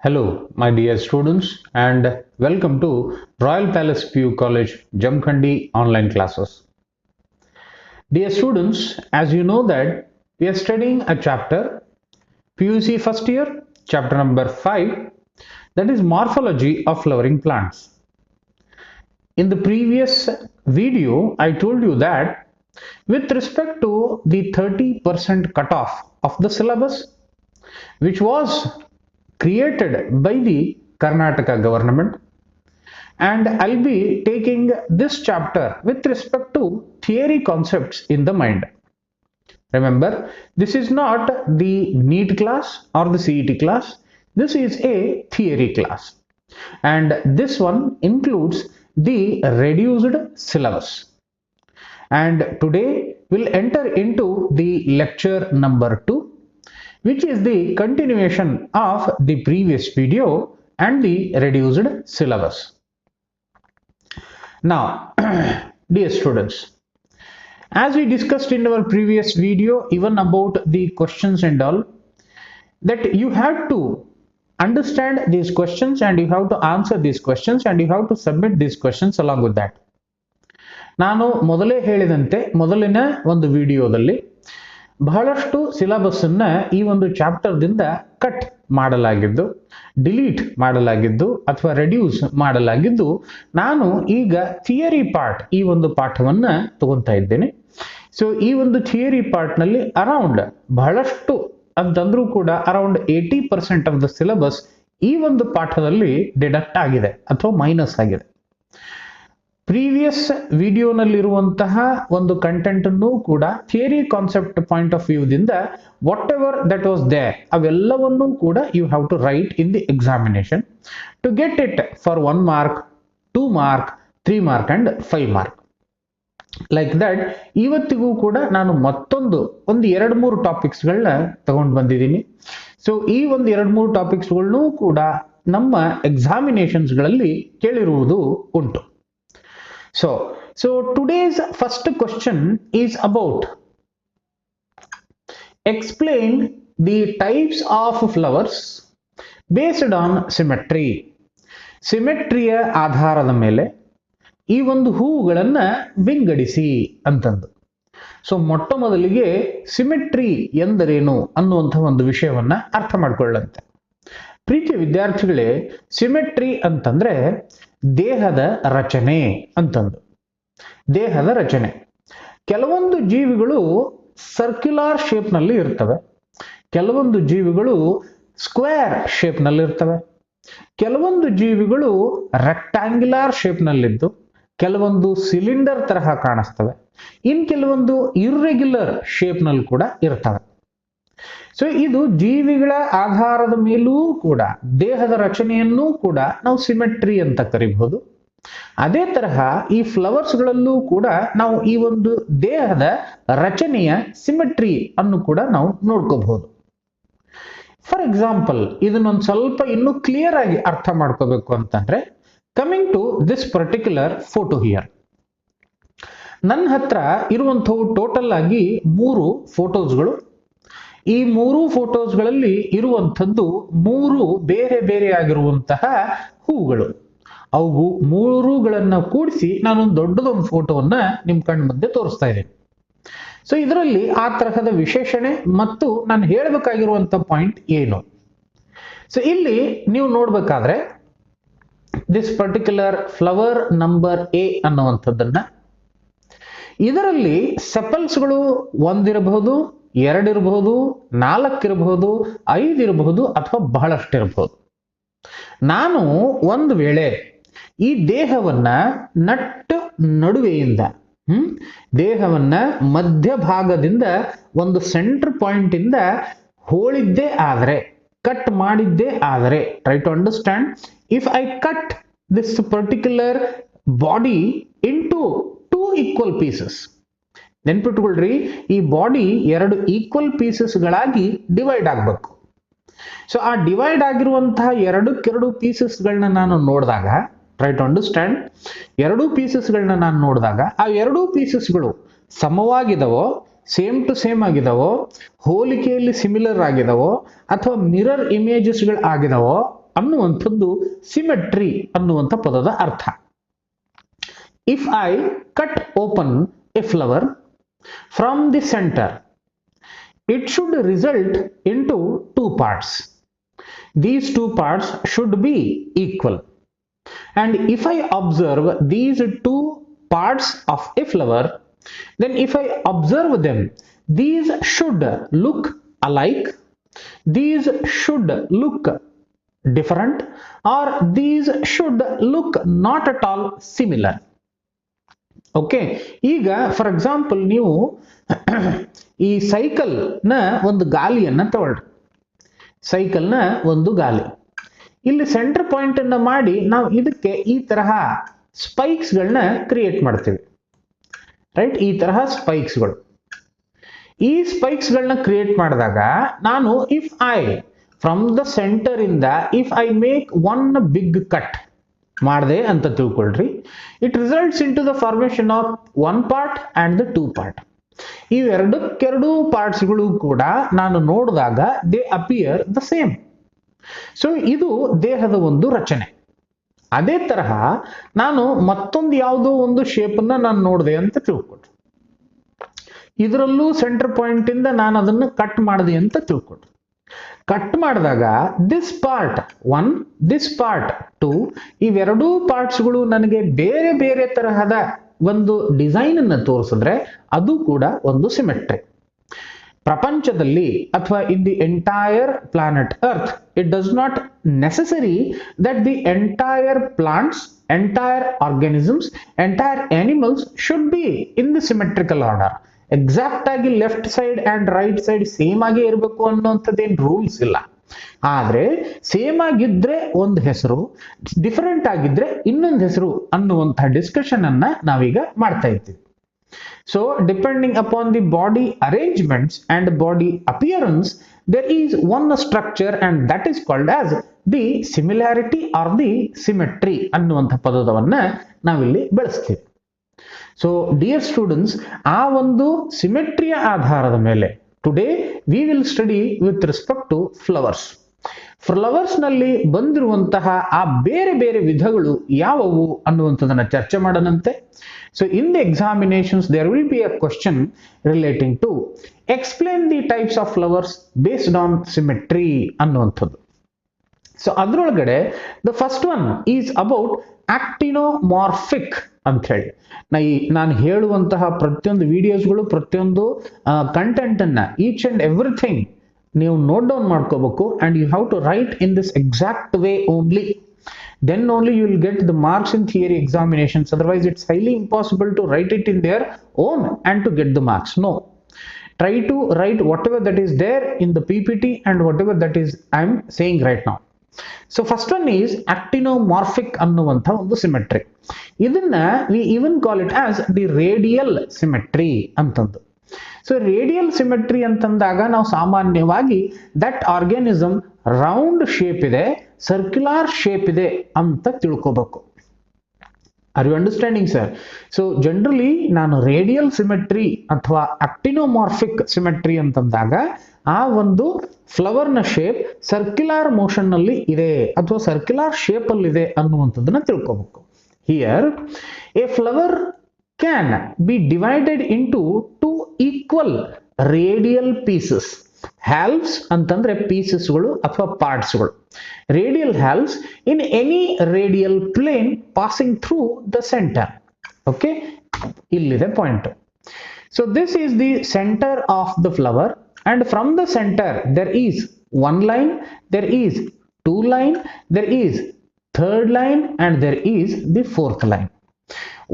Hello, my dear students, and welcome to Royal Palace PU College, Jamkhandi online classes. Dear students, as you know that we are studying a chapter, PUC first year, chapter number 5, that is Morphology of Flowering Plants. In the previous video, I told you that with respect to the 30% cutoff of the syllabus, which was created by the Karnataka government, and I'll be taking this chapter with respect to theory concepts in the mind. Remember, this is not the NEET class or the CET class. This is a theory class, and this one includes the reduced syllabus. And today we'll enter into the lecture number 2, which is the continuation of the previous video and the reduced syllabus. Now, dear students, as we discussed in our previous video, even about the questions and all, that you have to understand these questions and you have to answer these questions and you have to submit these questions along with that. ನಾನು ಮೊದಲೇ ಹೇಳಿದಂತೆ ಮೊದಲಿನ ಒಂದು ವಿಡಿಯೋದಲ್ಲಿ ಬಹಳಷ್ಟು syllabus ಅನ್ನ ಈ ಒಂದು ಚಾಪ್ಟರ್ ದಿಂದ ಕಟ್ ಮಾಡಲಾಗಿದ್ದು, ಡಿಲೀಟ್ ಮಾಡಲಾಗಿದ್ದು ಅಥವಾ ರೆಡ್ಯೂಸ್ ಮಾಡಲಾಗಿದ್ದು, ನಾನು ಈಗ ಥಿಯರಿ ಪಾರ್ಟ್ ಈ ಒಂದು ಪಾಠವನ್ನ ತಗೊಂತಾ ಇದ್ದೇನೆ. ಸೊ ಈ ಒಂದು ಥಿಯರಿ ಪಾರ್ಟ್ ನಲ್ಲಿ ಅರೌಂಡ್ ಬಹಳಷ್ಟು ಅಂತಂದ್ರೂ ಕೂಡ ಅರೌಂಡ್ 80% ಆಫ್ ದ ಸಿಲೆಬಸ್ ಈ ಒಂದು ಪಾಠದಲ್ಲಿ ಡಿಡಕ್ಟ್ ಆಗಿದೆ ಅಥವಾ ಮೈನಸ್ ಆಗಿದೆ. ಪ್ರೀವಿಯಸ್ ವಿಡಿಯೋನಲ್ಲಿರುವಂತಹ ಒಂದು ಕಂಟೆಂಟ್ ಅನ್ನು ಕೂಡ theory concept point of view ದಿಂದ whatever that was there ಅವೆಲ್ಲವನ್ನೂ ಕೂಡ you have to write in the examination to get it for 1 mark, 2 mark, 3 mark and 5 mark. Like that ಇವತ್ತಿಗೂ ಕೂಡ ನಾನು ಮತ್ತೊಂದು 2-3 ಟಾಪಿಕ್ಸ್ಗಳನ್ನ ತಗೊಂಡು ಬಂದಿದ್ದೀನಿ. ಸೊ ಈ 2-3 ಟಾಪಿಕ್ಸ್ಗಳನ್ನು ಕೂಡ ನಮ್ಮ ಎಕ್ಸಾಮಿನೇಷನ್ಸ್ಗಳಲ್ಲಿ ಕೇಳಿರುವುದು ಉಂಟು. So today's first question is about explain the types of flowers based on symmetry. ಸಿಮೆಟ್ರಿಯ ಆಧಾರದ ಮೇಲೆ ಈ ಒಂದು ಹೂವುಗಳನ್ನ ವಿಂಗಡಿಸಿ ಅಂತಂದು. ಸೊ ಮೊಟ್ಟ ಮೊದಲಿಗೆ ಸಿಮೆಟ್ರಿ ಎಂದರೇನು ಅನ್ನುವಂಥ ಒಂದು ವಿಷಯವನ್ನ ಅರ್ಥ ಮಾಡ್ಕೊಳ್ಳಂತೆ. ಪ್ರೀತಿಯ ವಿದ್ಯಾರ್ಥಿಗಳೇ, ಸಿಮೆಟ್ರಿ ಅಂತಂದ್ರೆ ದೇಹದ ರಚನೆ ಅಂತಂದು. ದೇಹದ ರಚನೆ. ಕೆಲವೊಂದು ಜೀವಿಗಳು ಸರ್ಕ್ಯುಲರ್ ಶೇಪ್ ನಲ್ಲಿ ಇರ್ತವೆ, ಕೆಲವೊಂದು ಜೀವಿಗಳು ಸ್ಕ್ವೇರ್ ಶೇಪ್ ನಲ್ಲಿ ಇರ್ತವೆ, ಕೆಲವೊಂದು ಜೀವಿಗಳು ರೆಕ್ಟಾಂಗ್ಯುಲರ್ ಶೇಪ್ ನಲ್ಲಿದ್ದು ಕೆಲವೊಂದು ಸಿಲಿಂಡರ್ ತರಹ ಕಾಣಿಸ್ತವೆ, ಇನ್ ಕೆಲವೊಂದು ಇರ್ರೆಗ್ಯುಲರ್ ಶೇಪ್ ನಲ್ಲಿ ಕೂಡ ಇರ್ತವೆ. ಸೊ ಇದು ಜೀವಿಗಳ ಆಧಾರದ ಮೇಲೂ ಕೂಡ ದೇಹದ ರಚನೆಯನ್ನೂ ಕೂಡ ನಾವು ಸಿಮೆಟ್ರಿ ಅಂತ ಕರಿಬಹುದು. ಅದೇ ತರಹ ಈ ಫ್ಲವರ್ಸ್ ಗಳಲ್ಲೂ ಕೂಡ ನಾವು ಈ ಒಂದು ದೇಹದ ರಚನೆಯ ಸಿಮೆಟ್ರಿ ಅನ್ನು ಕೂಡ ನಾವು ನೋಡ್ಕೋಬಹುದು. ಫಾರ್ ಎಕ್ಸಾಂಪಲ್, ಇದನ್ನೊಂದು ಸ್ವಲ್ಪ ಇನ್ನೂ ಕ್ಲಿಯರ್ ಆಗಿ ಅರ್ಥ ಮಾಡ್ಕೋಬೇಕು ಅಂತಂದ್ರೆ, coming to this particular photo here, ನನ್ನ ಹತ್ರ ಇರುವಂಥವು ಟೋಟಲ್ ಆಗಿ 3 ಫೋಟೋಸ್ಗಳು. ಈ 3 ಫೋಟೋಸ್ಗಳಲ್ಲಿ ಇರುವಂಥದ್ದು 3 ಬೇರೆ ಬೇರೆ ಆಗಿರುವಂತಹ ಹೂಗಳು. ಅವು 3ಗಳನ್ನ ಕೂಡಿಸಿ ನಾನೊಂದು ದೊಡ್ಡದೊಂದು ಫೋಟೋವನ್ನ ನಿಮ್ ಕಣ್ಣು ಮುಂದೆ ತೋರಿಸ್ತಾ ಇದ್ದೀನಿ. ಸೊ ಇದರಲ್ಲಿ ಆ ತರಹದ ವಿಶೇಷಣೆ ಮತ್ತು ನಾನು ಹೇಳಬೇಕಾಗಿರುವಂತ ಪಾಯಿಂಟ್ ಏನು. ಸೊ ಇಲ್ಲಿ ನೀವು ನೋಡ್ಬೇಕಾದ್ರೆ this particular flower number A ಅನ್ನುವಂಥದ್ದನ್ನ, ಇದರಲ್ಲಿ ಸೆಪಲ್ಸ್ಗಳು 1 ಇರಬಹುದು, 2 ಇರಬಹುದು, 4 ಇರಬಹುದು, 5 ಇರಬಹುದು ಅಥವಾ ಬಹಳಷ್ಟು ಇರಬಹುದು. ನಾನು ಒಂದು ವೇಳೆ ಈ ದೇಹವನ್ನ ನಟ್ಟು ನಡುವೆಯಿಂದ ದೇಹವನ್ನ ಮಧ್ಯಭಾಗದಿಂದ ಒಂದು ಸೆಂಟರ್ ಪಾಯಿಂಟ್ ಇಂದ ಹೋಳಿದ್ದೇ ಆದರೆ, ಕಟ್ ಮಾಡಿದ್ದೇ ಆದರೆ, try to understand, if I cut this particular body into 2 equal pieces, ನೆನ್ಪಿಟ್ಕೊಳ್ರಿ, ಈ ಬಾಡಿ 2 ಈಕ್ವಲ್ ಪೀಸಸ್ ಗಳಾಗಿ ಡಿವೈಡ್ ಆಗ್ಬೇಕು. ಸೊ ಆ ಡಿವೈಡ್ ಆಗಿರುವಂತಹ 2 ಪೀಸಸ್ಗಳನ್ನ ನಾನು ನೋಡಿದಾಗ, ಟ್ರೈ ಟು ಅಂಡರ್ಸ್ಟ್ಯಾಂಡ್, 2 ಪೀಸಸ್ಗಳನ್ನ ನಾನು ನೋಡಿದಾಗ ಆ 2 ಪೀಸಸ್ಗಳು ಸಮವಾಗಿದವೋ, ಸೇಮ್ ಟು ಸೇಮ್ ಆಗಿದವೋ, ಹೋಲಿಕೆಯಲ್ಲಿ ಸಿಮಿಲರ್ ಆಗಿದವೋ ಅಥವಾ ಮಿರರ್ ಇಮೇಜಸ್ಗಳು ಆಗಿದವೋ ಅನ್ನುವಂಥದ್ದು ಸಿಮೆಟ್ರಿ ಅನ್ನುವಂಥ ಪದದ ಅರ್ಥ. If I cut open A flower from the centre, it should result into two parts. These two parts should be equal. And if I observe these two parts of a flower, then if I observe them, these should look alike, these should look different, or these should look not at all similar. Okay, ಈಗ for example ನೀವು ಈ cycle ನ ಒಂದು ಗಾಲಿಯನ್ನ ತಗೊಳ್ರಿ. Cycle ನ ಒಂದು ಗಾಲಿ, ಇಲ್ಲಿ centre point ಅನ್ನ ಮಾಡಿ ನಾವು ಇದಕ್ಕೆ ಈ ತರಹ ಸ್ಪೈಕ್ಸ್ ಗಳನ್ನ ಕ್ರಿಯೇಟ್ ಮಾಡ್ತೀವಿ, ರೈಟ್? ಈ ತರಹ ಸ್ಪೈಕ್ಸ್ಗಳು. ಈ ಸ್ಪೈಕ್ಸ್ ಗಳನ್ನ ಕ್ರಿಯೇಟ್ ಮಾಡಿದಾಗ ನಾನು if I from the centre ಇಂದ if I make one big cut ಮಾಡಿದೆ ಅಂತ ತಿಳ್ಕೊಳ್ರಿ, it results in to the formation of one part and the two part. ಇವೆರಡಕ್ಕೆರಡು ಪಾರ್ಟ್ಸ್ಗಳು ಕೂಡ ನಾನು ನೋಡಿದಾಗ they appear the same. So ಇದು ದೇಹದ ಒಂದು ರಚನೆ. ಅದೇ ತರಹ ನಾನು ಮತ್ತೊಂದು ಯಾವುದೋ ಒಂದು ಶೇಪ್ ಅನ್ನ ನಾನು ನೋಡಿದೆ ಅಂತ ತಿಳ್ಕೊಳ್ರಿ, ಇದರಲ್ಲೂ ಸೆಂಟರ್ ಪಾಯಿಂಟ್ ಇಂದ ನಾನು ಅದನ್ನು ಕಟ್ ಮಾಡಿದೆ ಅಂತ ತಿಳ್ಕೊಳ್ರಿ. ಕಟ್ ಮಾಡಿದಾಗ this part one, this part two, ಇವೆರಡೂ ಪಾರ್ಟ್ಸ್ಗಳು ನನಗೆ ಬೇರೆ ಬೇರೆ ತರಹದ ಒಂದು ಡಿಸೈನ್ ಅನ್ನು ತೋರಿಸಿದ್ರೆ ಅದು ಕೂಡ ಒಂದು ಸಿಮೆಟ್ರಿ. ಪ್ರಪಂಚದಲ್ಲಿ ಅಥವಾ in the entire planet earth, it does not necessary that the entire plants, entire organisms, entire animals should be in the symmetrical order. Exact ಆಗಿ left side and right side same ಆಗಿ ಇರಬೇಕು ಅನ್ನೋಂಥದ್ದೇನು rules ಇಲ್ಲ. ಆದ್ರೆ same ಆಗಿದ್ರೆ ಒಂದು ಹೆಸರು, different ಆಗಿದ್ರೆ ಇನ್ನೊಂದು ಹೆಸರು ಅನ್ನುವಂತಹ ಡಿಸ್ಕಷನ್ ಅನ್ನ ನಾವೀಗ ಮಾಡ್ತಾ ಇದ್ದೀವಿ. So depending upon the body arrangements and body appearance, there is one structure and that is called as the similarity or the symmetry ಅನ್ನುವಂಥ ಪದವನ್ನ ನಾವಿಲ್ಲಿ ಬಳಸ್ತೀವಿ. ಸೊ ಡಿಯರ್ ಸ್ಟೂಡೆಂಟ್ಸ್, ಆ ಒಂದು ಸಿಮೆಟ್ರಿಯ ಆಧಾರದ ಮೇಲೆ today we will study with respect to flowers. Flowers ನಲ್ಲಿ ಬಂದಿರುವಂತಹ ಆ ಬೇರೆ ಬೇರೆ ವಿಧಗಳು ಯಾವುವು ಅನ್ನುವಂಥದ್ದನ್ನ ಚರ್ಚೆ ಮಾಡೋಣಂತೆ. So in the examinations there will be a question relating to explain the types of flowers based on symmetry ಅನ್ನುವಂಥದ್ದು. ಸೊ ಅದರೊಳಗಡೆ the first one is about actinomorphic ಅಂತ ಹೇಳಿ. ನಾನು ಹೇಳುವಂತಹ ಪ್ರತಿಯೊಂದು ವಿಡಿಯೋಸ್ಗಳು, ಪ್ರತಿಯೊಂದು ಕಂಟೆಂಟ್ ಅನ್ನ ಈಚ್ ಅಂಡ್ ಎವ್ರಿಥಿಂಗ್ ನೀವು ನೋಟ್ ಡೌನ್ ಮಾಡ್ಕೋಬೇಕು and you have to write in this exact way only. Then only you will get the marks in theory examinations. Otherwise, it's highly impossible to write it in their own and to get the marks. No. Try to write whatever that is there in the PPT and whatever that is I'm saying right now. So first one is actinomorphic ಅನ್ನುವಂಥ ಒಂದು symmetry. ಇದನ್ನ we even call it as the radial symmetry ಅಂತಂದು. So radial symmetry ಅಂತಂದಾಗ ನಾವು ಸಾಮಾನ್ಯವಾಗಿ that organism round shape ಇದೆ, circular shape ಇದೆ ಅಂತ ತಿಳ್ಕೋಬೇಕು. Are you understanding sir? So generally ನಾನು ರೇಡಿಯಲ್ ಸಿಮೆಟ್ರಿ ಅಥವಾ ಆಕ್ಟಿನೋಮಾರ್ಫಿಕ್ ಸಿಮೆಟ್ರಿ ಅಂತಂದಾಗ ಆ ಒಂದು ಫ್ಲವರ್ ನ ಶೇಪ್ ಸರ್ಕ್ಯುಲರ್ ಮೋಷನ್ ನಲ್ಲಿ ಇದೆ ಅಥವಾ ಸರ್ಕ್ಯುಲರ್ ಶೇಪ್ ಅಲ್ಲಿ ಇದೆ ಅನ್ನುವಂಥದ್ದನ್ನ ತಿಳ್ಕೋಬೇಕು. Here A flower can be divided into two equal radial pieces. Halves ಅಂತಂದ್ರೆ pieces ಗಳು ಅಥವಾ parts ಗಳು. Radial halves in any radial plane passing through the center. Okay, ಇಲ್ಲಿದೆ point. So this is the center of the flower and from the center there is one line, there is two line, there is third line and there is the fourth line.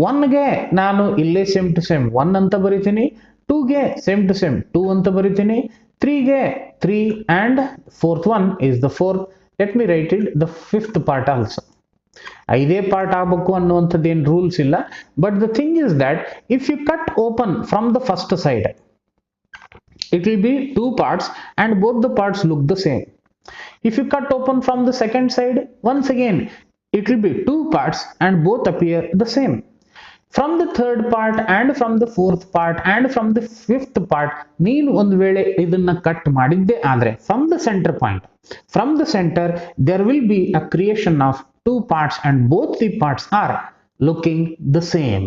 ಒನ್ಗೆ ನಾನು ಇಲ್ಲೇ same to same one ಅಂತ ಬರಿತೀನಿ, ಟೂಗೆ same to same two ಅಂತ ಬರಿತೀನಿ, ತ್ರೀಗೆ three and fourth one is the fourth. Let me write it the fifth part also. ಐದೇ part ಆಗಬೇಕು ಅನ್ನುವಂಥದ್ದು ಏನು ರೂಲ್ಸ್ ಇಲ್ಲ. But the thing is that if you cut open from the first side, it will be two parts and both the parts look the same. If you cut open from the second side, once again it will be two parts and both appear the same. From the third part and from the fourth part and from the fifth part ನೀನು ಒಂದು ವೇಳೆ ಇದನ್ನ cut ಮಾಡಿದ್ದೆ ಆದ್ರೆ from the centre point, from the centre there will be a creation of two parts and both the parts are looking the same.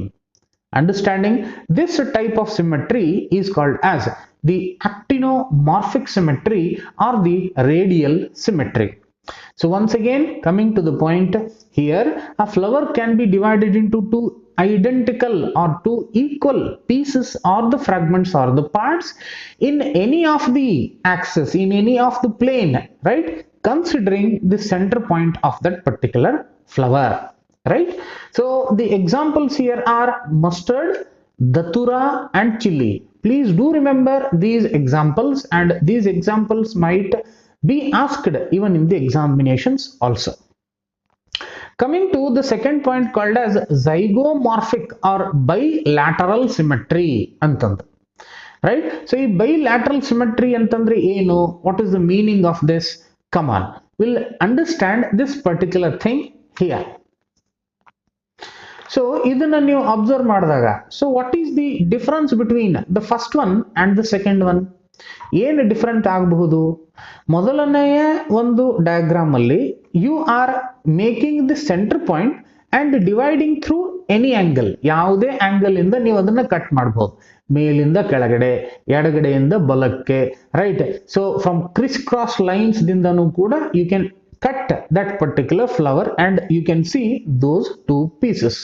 Understanding this type of symmetry is called as the actinomorphic symmetry or the radial symmetry. So once again, coming to the point here, a flower can be divided into two identical or two equal pieces or the fragments or the parts in any of the axis, in any of the plane, right, considering the center point of that particular flower, right? So the examples here are mustard, datura and chili. Please do remember these examples, and these examples might be asked even in the examinations also. Coming to the second point called as zygomorphic or bilateral symmetry antandre, right? So ಈ bilateral symmetry ಅಂತಂದ್ರೆ ಏನು? What is the meaning of this? Come on, we'll understand this particular thing here. So ಇದನ್ನ ನೀವು observe ಮಾಡಿದಾಗ, so what is the difference between the first one and the second one? ಏನು different ಆಗಬಹುದು? ಮೊದಲನೆಯ ಒಂದು diagram ಅಲ್ಲಿ you are making the centre point and dividing through any angle, ಯಾವುದೇ angle ಇಂದ ನೀವು ಅದನ್ನ ಕಟ್ ಮಾಡಬಹುದು, ಮೇಲಿಂದ ಕೆಳಗಡೆ, ಎಡಗಡೆಯಿಂದ ಬಲಕ್ಕೆ, right? So from criss cross lines ದಿಂದನೂ ಕೂಡ you can cut that particular flower and you can see those two pieces.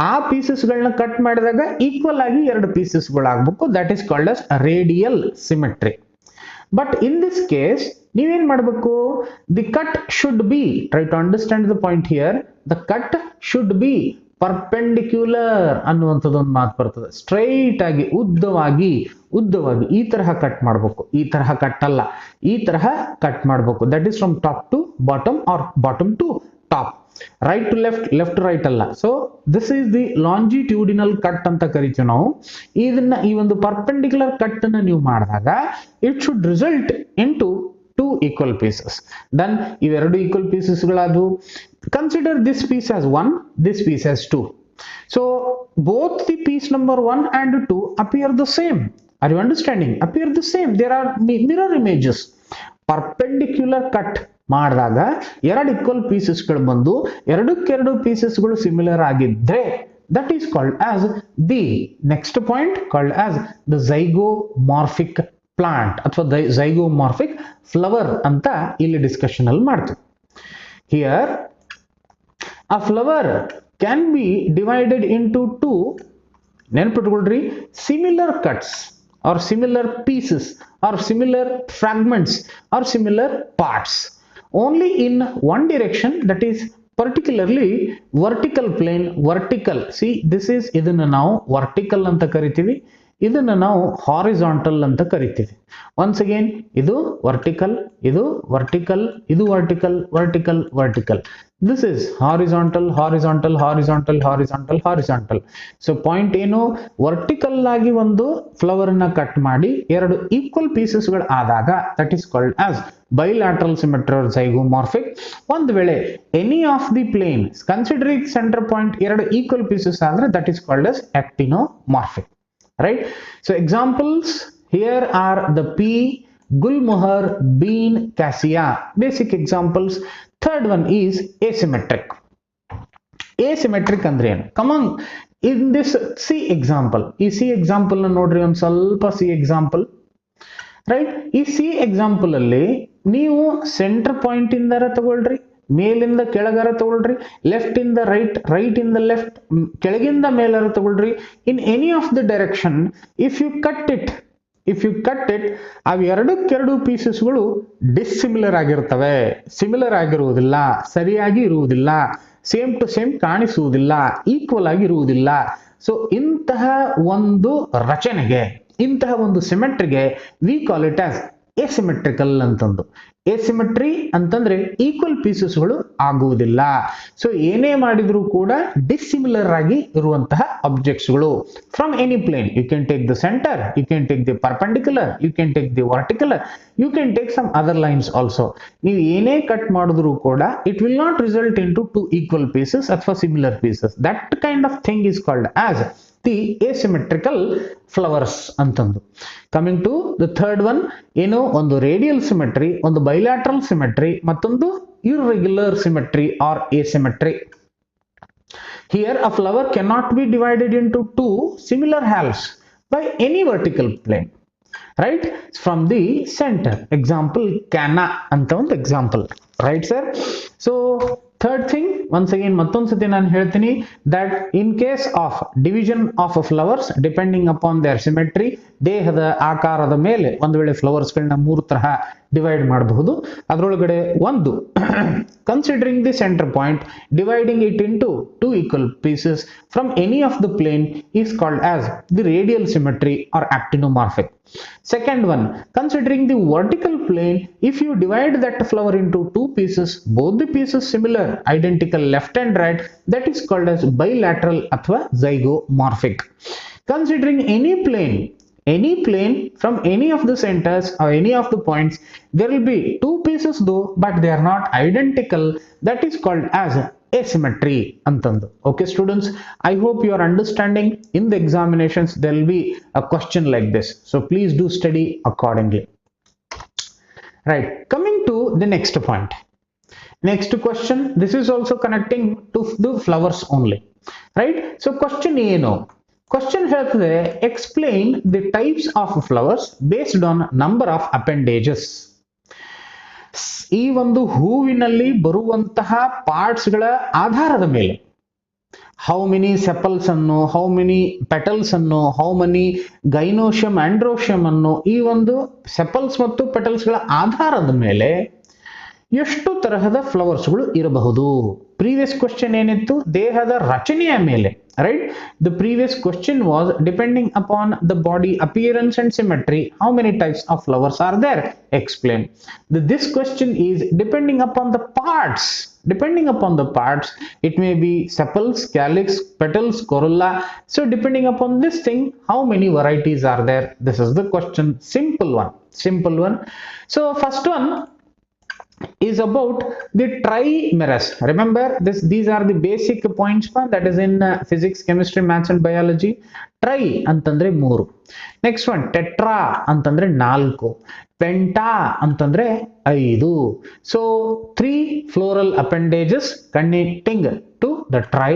ಆ ಪೀಸಸ್ಗಳನ್ನ ಕಟ್ ಮಾಡಿದಾಗ ಈಕ್ವಲ್ ಆಗಿ ಎರಡು ಪೀಸಸ್ಗಳು ಆಗಬೇಕು. That is called as radial symmetry. But in this case ನೀವೇನ್ ಮಾಡಬೇಕು? The cut should be, try to understand the point here, the cut should be perpendicular ಅನ್ನುವಂಥದ್ದೊಂದು ಮಾತು ಬರ್ತದೆ. ಸ್ಟ್ರೈಟ್ ಆಗಿ ಉದ್ದವಾಗಿ ಈ ತರಹ ಕಟ್ ಮಾಡಬೇಕು, ಈ ತರಹ ಕಟ್ ಅಲ್ಲ, ಈ ತರಹ ಕಟ್ ಮಾಡಬೇಕು. That is from top to bottom or bottom to top, right to left, left to right ಅಲ್ಲ. So this is the longitudinal cut ಅಂತ ಕರಿತೀವಿ ನಾವು. ಇದನ್ನ ಈ ಒಂದು ಪರ್ಪೆಂಡಿಕ್ಯುಲರ್ ಕಟ್ ಅನ್ನ ನೀವು ಮಾಡಿದಾಗ it should result in to two equal pieces. Then ಇವೆರಡು ಈಕ್ವಲ್ ಪೀಸಸ್ಗಳಾದವು. Consider this piece as 1, this piece as 2. So both the piece number 1 and 2 appear the same. Are you understanding? Appear the same. There are mirror images. Perpendicular cut ಮಾಡಿದಾಗ ಎರಡು equal ಪೀಸಸ್ಗಳು ಬಂದು ಎರಡಕ್ಕೆರಡು ಪೀಸಸ್ಗಳು similar ಆಗಿದ್ರೆ that is called as the next point called as the zygomorphic plant ಅಥವಾ zygomorphic flower ಅಂತ ಇಲ್ಲಿ ಡಿಸ್ಕಷನ್ ಅಲ್ಲಿ ಮಾಡ್ತೀವಿ. Here a flower can be divided into two, ನೆನಪಿಟ್ಕೊಳ್ರಿ, similar cuts or similar pieces or similar fragments or similar parts only in one direction, that is particularly vertical plane. Vertical, see this is, ಇದನ್ನ ನಾವು vertical ಅಂತ ಕರಿತೀವಿ, ಇದನ್ನ ನಾವು horizontal ಅಂತ ಕರಿತೀವಿ. Once again ಇದು ವರ್ಟಿಕಲ್, ಇದು ವರ್ಟಿಕಲ್, ಇದು vertical, vertical, vertical. This is horizontal, horizontal, horizontal, horizontal, horizontal. So point ಏನು? ವರ್ಟಿಕಲ್ ಆಗಿ ಒಂದು ಫ್ಲವರ್ ಅನ್ನ ಕಟ್ ಮಾಡಿ ಎರಡು ಈಕ್ವಲ್ ಪೀಸಸ್ಗಳು ಆದಾಗ that is called as bilateral symmetry or zygomorphic. ಒಂದು ವೇಳೆ any of the plane considering centre point ಎರಡು ಈಕ್ವಲ್ ಪೀಸಸ್ ಆದ್ರೆ that is called as actinomorphic. Right? So examples here are the pea, gulmohar, bean, cassia. Basic examples. Third one is asymmetric. Asymmetric ಅಂದ್ರೆ ಏನು? Come on, in this C example, ಈ C example ನ ನೋಡ್ರಿ ಒಂದು ಸ್ವಲ್ಪ C example. Right? ಈ C example ಅಲ್ಲಿ ನೀವು ಸೆಂಟರ್ ಪಾಯಿಂಟ್ ಇಂದ ತಗೊಳ್ರಿ, ಮೇಲಿಂದ ಕೆಳಗರ ತಗೊಳ್ರಿ, ಲೆಫ್ಟ್ ಇಂದ ರೈಟ್, ರೈಟ್ ಇಂದ ಲೆಫ್ಟ್, ಕೆಳಗಿಂದ ಮೇಲರ ತಗೊಳ್ರಿ. In any of the direction if you cut it ಅವು ಎರಡಕ್ಕೆರಡು ಪೀಸಸ್ಗಳು ಡಿಸ್ಸಿಮಿಲರ್ ಆಗಿರ್ತವೆ, ಸಿಮಿಲರ್ ಆಗಿರುವುದಿಲ್ಲ, ಸರಿಯಾಗಿ ಇರುವುದಿಲ್ಲ, ಸೇಮ್ ಟು ಸೇಮ್ ಕಾಣಿಸುವುದಿಲ್ಲ, ಈಕ್ವಲ್ ಆಗಿ ಇರುವುದಿಲ್ಲ. ಸೊ ಇಂತಹ ಒಂದು ರಚನೆಗೆ, ಇಂತಹ ಒಂದು ಸಿಮೆಟ್ರಿಗೆ we call it as asymmetrical ಅಂತಂದು. ಎಸಿಮೆಟ್ರಿ ಅಂತಂದ್ರೆ ಈಕ್ವಲ್ ಪೀಸಸ್ಗಳು ಆಗುವುದಿಲ್ಲ. ಸೊ ಏನೇ ಮಾಡಿದ್ರು ಕೂಡ ಡಿಸಿಮಿಲರ್ ಆಗಿ ಇರುವಂತಹ ಆಬ್ಜೆಕ್ಟ್ಸ್ಗಳು from any plane. You can take the centre, you can take the perpendicular, you can take the vertical, you can take some other lines also. ನೀವು ಏನೇ ಕಟ್ ಮಾಡಿದ್ರು ಕೂಡ it will not result in to two equal pieces ಅಥವಾ similar pieces. That kind of thing is called as the asymmetrical flowers ಅಂತಂದು. Coming to the third one, ಏನು ಒಂದು radial symmetry, ಒಂದು bilateral symmetry, ಮತ್ತೊಂದು irregular symmetry or asymmetry. Here a flower cannot be divided into two similar halves by any vertical plane, right, from the center. Example canna anta ಒಂದು example, right sir? So third thing, once again mattond sati ನಾನು ಹೇಳ್ತೀನಿ that in case of division of flowers depending upon their symmetry, ದೇಹದ ಆಕಾರದ ಮೇಲೆ ಒಂದು ವೇಳೆ flowers ಗಳನ್ನ ಮೂರು ತರಹ ಡಿವೈಡ್ ಮಾಡಬಹುದು. ಅದರೊಳಗಡೆ ಒಂದು considering the center point, dividing it into two equal pieces from any of the plane is called as the radial symmetry or actinomorphic. Second one, considering the vertical plane, if you divide that flower into two pieces, both the pieces similar, identical left and right, that is called as bilateral athwa zygomorphic. Considering any plane from any of the centers or any of the points, there will be two pieces though, but they are not identical, that is called as asymmetry antandu. Okay students, I hope you are understanding. In the examinations there will be a question like this, so please do study accordingly. Right, coming to the next point, next question, this is also connecting to the flowers only, right? So question ಏನು, question ಹೇಳ್ತದೆ explain the types of flowers based on number of appendages. ಈ ಒಂದು ಹೂವಿನಲ್ಲಿ ಬರುವಂತಹ parts ಗಳ ಆಧಾರದ ಮೇಲೆ how many sepals ಅನ್ನು, how many petals ಅನ್ನು, how many gynoecium androecium ಅನ್ನು, ಈ ಒಂದು ಸೆಪಲ್ಸ್ ಮತ್ತು ಪೆಟಲ್ಸ್ ಗಳ ಆಧಾರದ ಮೇಲೆ ಎಷ್ಟು ತರಹದ ಫ್ಲವರ್ಸ್ ಗಳು ಇರಬಹುದು. ಪ್ರೀವಿಯಸ್ ಕ್ವೆಶ್ಚನ್ ಏನಿತ್ತು, ದೇಹದ ರಚನೆಯ ಮೇಲೆ, right? The previous question was depending upon the body appearance and symmetry, how many types of flowers are there? Explain. This question is depending upon the parts. Depending upon the parts, it may be sepals, calyx, petals, corolla. So depending upon this thing, how many varieties are there? This is the question. Simple one. So first one is about the trimerous. Remember this, these are the basic points that is in physics, chemistry, maths and biology. Tri antandre 3, next one tetra antandre 4, penta antandre 5. So 3 floral appendages connecting to the tri,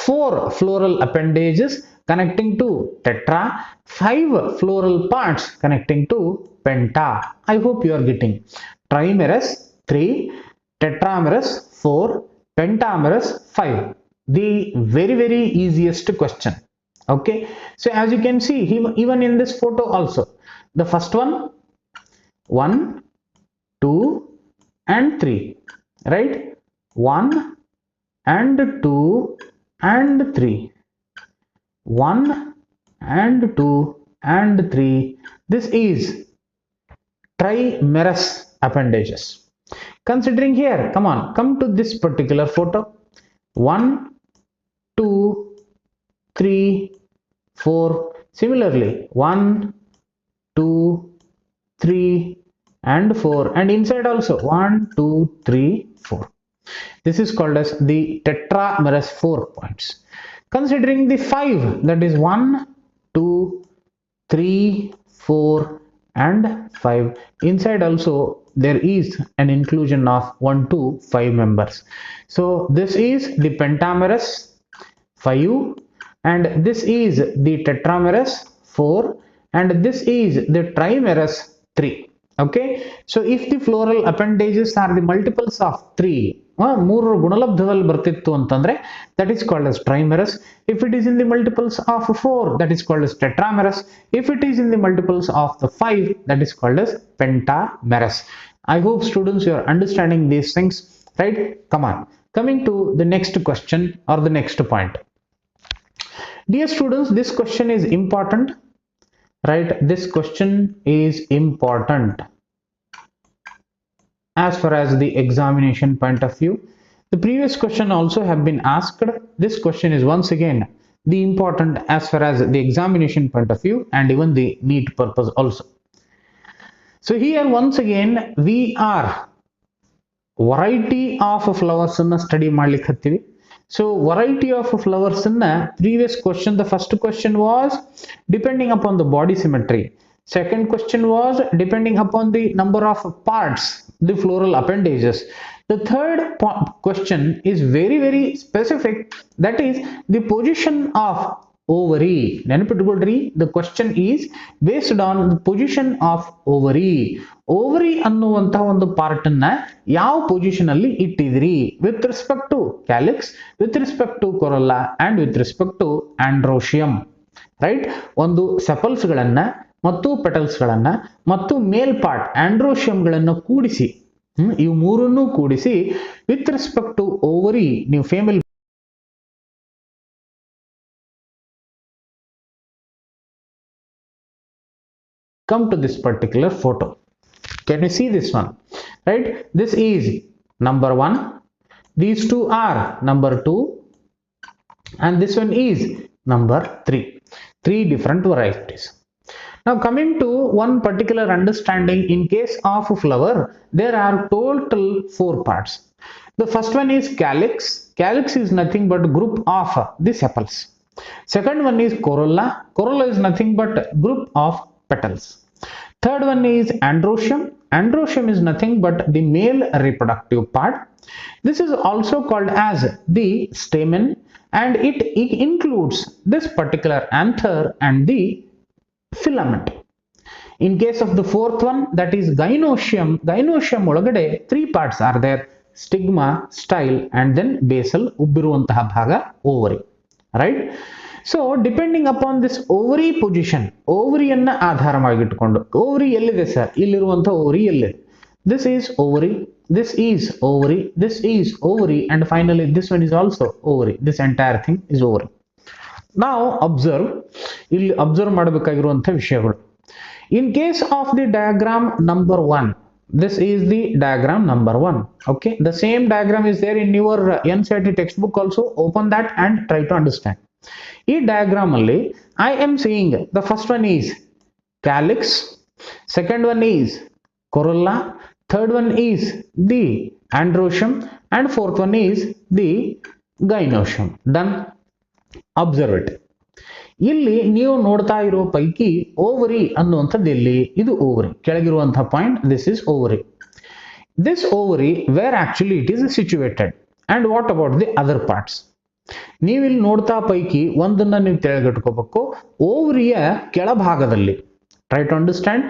4 floral appendages connecting to tetra, 5 floral parts connecting to penta. I hope you are getting. Trimerous 3, tetramerous 4, pentamerous 5. The very easiest question. Okay, so as you can see, even in this photo also, the first one 1, 2 and 3, right? 1 and 2 and 3, 1 and 2 and 3. This is trimerous appendages. Considering here, come to this particular photo, 1, 2, 3, 4. Similarly 1, 2, 3 and 4, and inside also 1, 2, 3, 4. This is called as the tetramerous 4 points. Considering the 5, that is 1, 2, 3, 4 and 5. Inside also there is an inclusion of 1 to 5 members. So this is the pentamerous 5, and this is the tetramerous 4, and this is the trimerous 3. Okay, so if the floral appendages are the multiples of 3, 3 ಗುಣಲಬ್ಧದಲ್ಲಿ ಬರ್ತಿತ್ತು ಅಂತಂದ್ರೆ that is called as trimerous. If it is in the multiples of 4, that is called as tetramerous. If it is in the multiples of the 5, that is called as pentamerous. I hope students you are understanding these things, right? Come on, coming to the next question or the next point. Dear students, this question is important, right? This question is important. as far as the examination point of view. The previous question also have been asked. This question is once again the important as far as the examination point of view and even the NEET purpose also. So here once again we are variety of flowers anna study ಮಾಡ್ಲಿಕ್ಕೆ ಹತ್ತೀವಿ. So variety of flowers anna previous question, the first question was depending upon the body symmetry. Second question was depending upon the number of parts, the floral appendages. The third question is very specific, that is the position of ovary. ನೆನಪಿಟ್ಟುಕೊಳ್ಳ್ರಿ, the question is based on the position of ovary. ovary ಅನ್ನುವಂತಹ ಒಂದು part ಅನ್ನ ಯಾವ position ಅಲ್ಲಿ ಇಟ್ಟಿದ್ರಿ with respect to calyx, with respect to corolla and with respect to androecium. Right, ಒಂದು sepals ಗಳನ್ನ ಮತ್ತು petals ಗಳನ್ನ ಮತ್ತು ಮೇಲ್ ಪಾರ್ಟ್ ಆಂಡ್ರೋಶಿಯಂ ಗಳನ್ನ ಕೂಡಿಸಿ, ಇವು ಮೂರನ್ನು ಕೂಡಿಸಿ ವಿತ್ ರೆಸ್ಪೆಕ್ಟ್ ಟು ಓವರಿ ನೀವು ಫೇಮಲ್ come to this particular photo. Can you see this one? Right, this is number 1, these two are number 2, and this one is number 3. Three different varieties. Now coming to one particular understanding, in case of flower there are total 4 parts. The first one is calyx. Calyx is nothing but group of the sepals. Second one is corolla. Corolla is nothing but group of petals. Third one is androecium. Androecium is nothing but the male reproductive part. This is also called as the stamen, and it includes this particular anther and the filament. In case of the fourth one, that is gynoecium. Gynoecium ಒಳಗಡೆ 3 parts are there: stigma, style and then basal, ಉಬ್ಬಿರುವಂತಹ ಭಾಗ ovary. Right, so depending upon this ovary position, ovary ಅನ್ನ ಆಧಾರವಾಗಿಟ್ಟುಕೊಂಡು, ovary ಎಲ್ಲಿದೆ sir, ಇಲ್ಲಿರುವಂತಹ ovary ಎಲ್ಲಿದೆ, this is ovary, this is ovary, this is ovary, and finally this one is also ovary. This entire thing is ovary. Now observe, ಇಲ್ಲಿ observe ಮಾಡಬೇಕಾಗಿರುವಂತಹ ವಿಷಯಗಳು. In case of the diagram number 1, this is the diagram number 1. Okay, the same diagram is there in your NCERT textbook also. Open that and try to understand. ಈ diagram ಅಲ್ಲಿ I am seeing the first one is calyx, second one is corolla, third one is the androecium, and fourth one is the gynoecium. Done. Observe it. ಇಲ್ಲಿ ನೀವು ನೋಡ್ತಾ ಇರೋ ಪೈಕಿ ovary ಅನ್ನುವಂಥದ್ದು ಎಲ್ಲಿ, ಇದು ಓವರಿ, ಕೆಳಗಿರುವಂತಹ point, this is ovary. This ovary where actually it is situated, and what about the other parts? ನೀವಿಲ್ಲಿ ನೋಡ್ತಾ ಪೈಕಿ ಒಂದನ್ನ ನೀವು ತಿಳಿದಿಟ್ಕೋಬೇಕು, ಓವರಿಯ ಕೆಳಭಾಗದಲ್ಲಿ, ಟ್ರೈ ಟು ಅಂಡರ್ಸ್ಟ್ಯಾಂಡ್,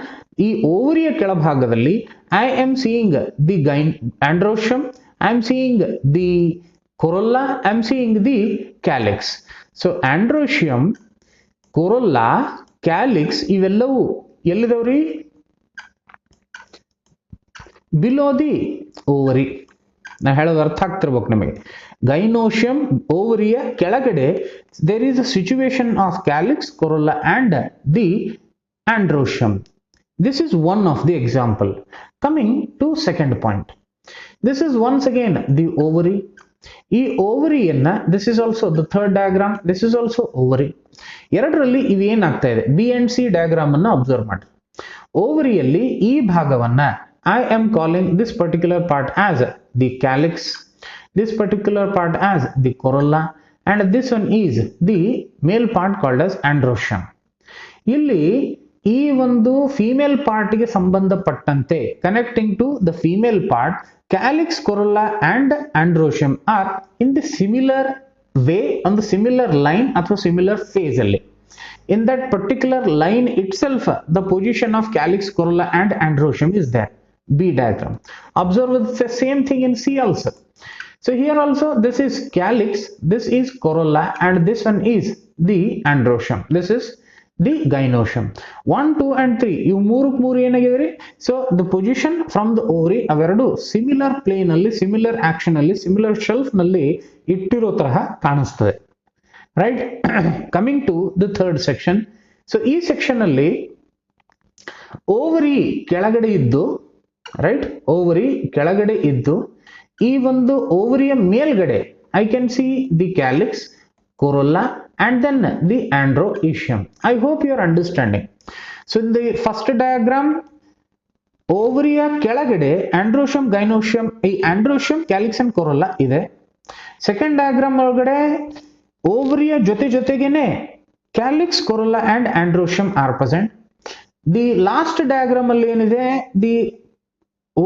ಈ ಓವರಿಯ ಕೆಳಭಾಗದಲ್ಲಿ I am seeing the androecium, I am seeing the corolla, I am seeing the calyx. So androecium, corolla, calyx ಇವೆಲ್ಲವೂ ಎಲ್ಲಿದವ್ರಿ? Below the ovary. ನಾ ಹೇಳೋದು ಅರ್ಥ ಆಗ್ತಿರ್ಬೇಕು ನಿಮಗೆ. ಗೈನೋಶಿಯಂ ಓವರಿಯ ಕೆಳಗಡೆ there is a situation of calyx, corolla and the androecium. This is one of the example. Coming to second point, this is once again the ovary. ಈ ಓವರಿಯನ್ನ, this is also the third diagram, this is also ovary. ಎರಡರಲ್ಲಿ ಇವೇನಾಗ್ತಾ ಇದೆ, B and C diagram ಅನ್ನ observe ಮಾಡಿ. ಓವರಿಯಲ್ಲಿ ಈ ಭಾಗವನ್ನ I am calling this particular part as the calyx, this particular part as the corolla, and this one is the male part called as androecium. ಇಲ್ಲಿ ಈ ಒಂದು ಫೀಮೇಲ್ ಪಾರ್ಟ್ಗೆ ಸಂಬಂಧಪಟ್ಟಂತೆ connecting to the female part, calyx, corolla and androecium are in the similar way, on the similar line ಅಥವಾ similar phase ಅಲ್ಲಿ. In that particular line itself, the position of calyx, corolla and androecium is there. B diagram. Observe the same thing in C also. So here also this is calyx, this is corolla and this one is the androecium. This is the gynoecium. 1, 2 and 3 ಇವು ಮೂರಕ್ಕೆ ಮೂರು ಏನಾಗಿದ್ರಿ? So the position from the ovary ಅವೆರಡು similar plane ಅಲ್ಲಿ, similar action ಅಲ್ಲಿ, similar shelf ನಲ್ಲಿ ಇಟ್ಟಿರೋ ತರಹ ಕಾಣಿಸ್ತದೆ. Right, coming to the third section. So ಈ ಸೆಕ್ಷನ್ ಅಲ್ಲಿ ಓವರಿ ಕೆಳಗಡೆ ಇದ್ದು ರೈಟ್, ಓವರಿ ಕೆಳಗಡೆ ಇದ್ದು ಈ ಒಂದು ಓವರಿಯ ಮೇಲ್ಗಡೆ I can see the calyx, corolla and then the androecium. I hope you are understanding. So in the first diagram, ಓವರಿಯ ಕೆಳಗಡೆ ಆಂಡ್ರೋಶಿಯಂ, ಗೈನೋಶಿಯಂ, ಈ ಆಂಡ್ರೋಶಿಯಂ, ಕ್ಯಾಲಿಕ್ಸ್ ಅಂಡ್ ಕೊರೊಲ್ಲಾ ಇದೆ. ಸೆಕೆಂಡ್ ಡಯಾಗ್ರಾಮ್ ಒಳಗಡೆ ಓವರಿಯ ಜೊತೆಗೇನೆ calyx, corolla and androecium are present. The last diagram ಅಲ್ಲಿ ಏನಿದೆ, the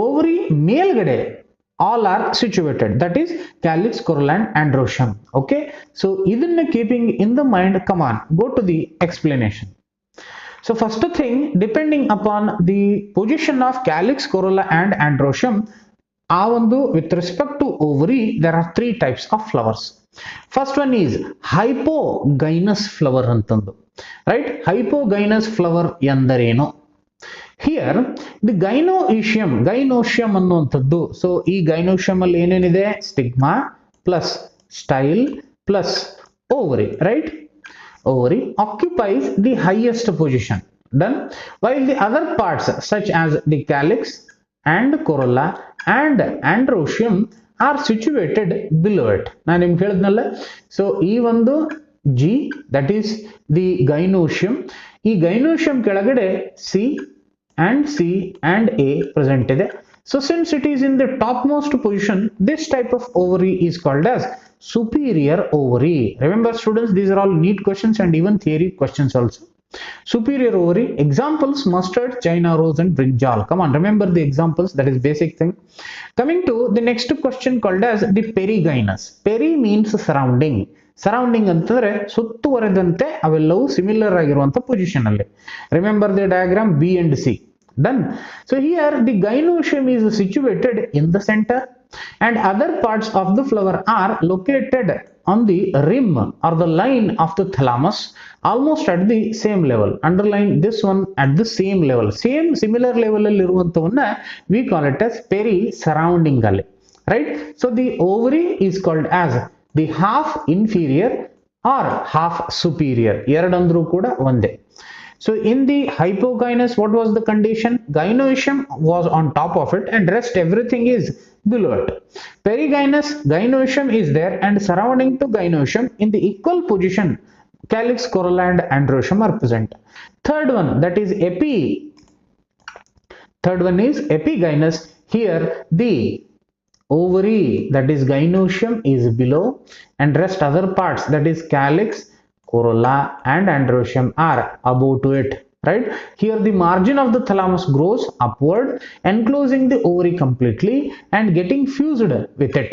ovary ಮೇಲ್ಗಡೆ all are situated, that is calyx, corolla and androecium. Okay, so idinna keeping in the mind, come on, go to the explanation. So first thing, depending upon the position of calyx, corolla and androecium, with respect to ovary, there are three types of flowers. First one is hypogynous flower antandu, right? Hypogynous flower ಎಂದರೇನು? Here the ಗೈನೋಶಿಯಂ ಅನ್ನುವಂಥದ್ದು. So ಈ ಗೈನೋಶಿಯಂ ಅಲ್ಲಿ ಏನೇನಿದೆ, stigma plus style plus ovary, right? Ovary occupies the highest position, done, while the other parts such as the calyx and corolla and androecium are situated below it. ನಾನು ನಿಮ್ಗೆ ಹೇಳಿದ್ನಲ್ಲ, so ಈ ಒಂದು G, that is the gynoecium, ಈ gynoecium ಕೆಳಗಡೆ C and A present ಇದೆ. So since it is in the topmost position, this type of ovary is called as superior ovary. Remember students, these are all neat questions and even theory questions also. Superior ovary, examples mustard, China rose and brinjal. Come on, remember the examples, that is basic thing. Coming to the next question called as the perigynous. Peri means surrounding. Surrounding ಅಂತಂದ್ರೆ ಸುತ್ತುವರೆದಂತೆ ಅವೆಲ್ಲವೂ similar ಆಗಿರುವಂತ position ಅಲ್ಲಿ. Remember the diagram B and C, done. So here the gynoecium is situated in the center and other parts of the flower are located on the rim or the line of the thalamus, almost at the same level. Underline this one, at the same level, same similar level ಅಲ್ಲಿ ಇರುವಂತವನ್ನ we call it as peri surrounding ಅಲ್ಲಿ, right? So the ovary is called as the half inferior or half superior, ಎರಡಂದ್ರೂ ಕೂಡ ಒಂದೇ. So in the hypogynous, what was the condition? Gynoecium was on top of it and rest everything is below it. Perigynous, gynoecium is there and surrounding to gynoecium in the equal position, calyx, corolla and androecium are present. Third one, that is epigynous. Here the ovary, that is gynoecium, is below and rest other parts, that is calyx, corolla and androecium are above to it, right? Here the margin of the thalamus grows upward, enclosing the ovary completely and getting fused with it.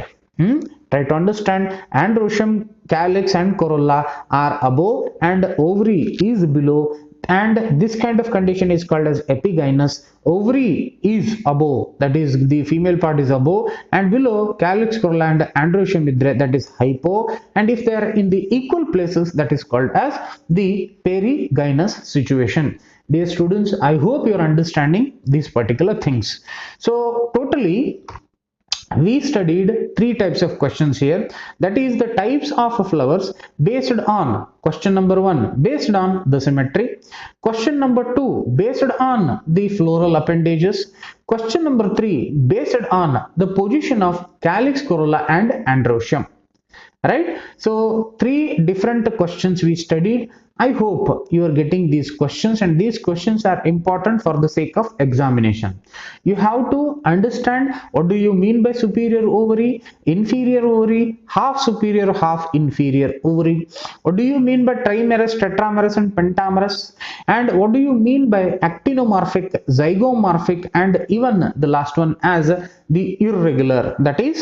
Try to understand. Androecium, calyx and corolla are above and ovary is below, and this kind of condition is called as epigynous. Ovary is above, that is the female part is above, and below calyx, corolla and androecium idre, that is hypo, and if they are in the equal places, that is called as the perigynous situation. Dear students, I hope you are understanding these particular things. So totally we studied three types of questions here, that is the types of flowers based on question number 1 based on the symmetry, question number 2 based on the floral appendages, question number 3 based on the position of calyx, corolla and androecium, right? So three different questions we studied. I hope you are getting these questions, and these questions are important for the sake of examination. You have to understand what do you mean by superior ovary, inferior ovary, half superior, half inferior ovary. What do you mean by trimerous, tetramerous and pentamerous, and what do you mean by actinomorphic, zygomorphic and even the last one as the irregular, that is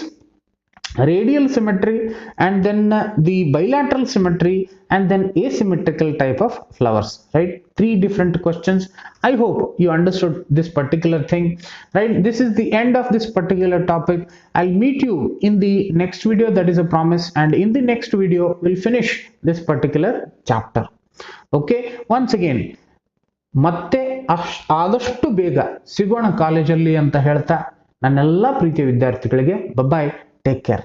radial symmetry, and then the bilateral symmetry, and then asymmetrical type of flowers, right? Three different questions. I hope you understood this particular thing, right? This is the end of this particular topic. I'll meet you in the next video, that is a promise, and in the next video we'll finish this particular chapter. Okay, once again ಮತ್ತೆ ಆದಷ್ಟು ಬೇಗ ಸಿಗೋಣ ಕಾಲೇಜಲ್ಲಿ ಅಂತ ಹೇಳ್ತಾ ನನ್ನೆಲ್ಲ ಪ್ರೀತಿಯ ವಿದ್ಯಾರ್ಥಿಗಳಿಗೆ ಬಾಯ್, ಟೇಕ್ ಕೇರ್.